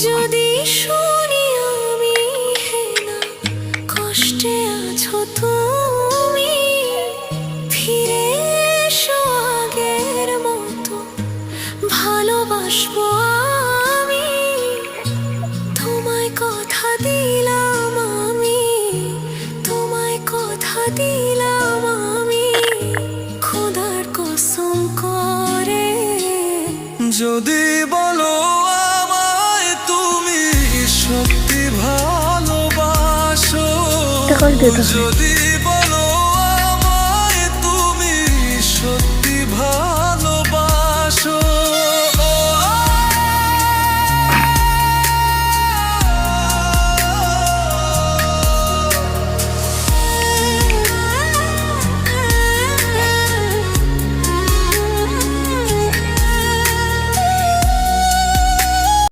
যদি শুনি আমি হেনা কষ্টে আছো তুমি, ফিরে এসো আগের মতো ভালোবাসবো আমি। তোমায় কথা দিলাম আমি, তোমায় কথা দিলাম আমি, খোদার কসম করে। যদি বলো আমায় তুমি সত্যি ভালোবাসো, যদি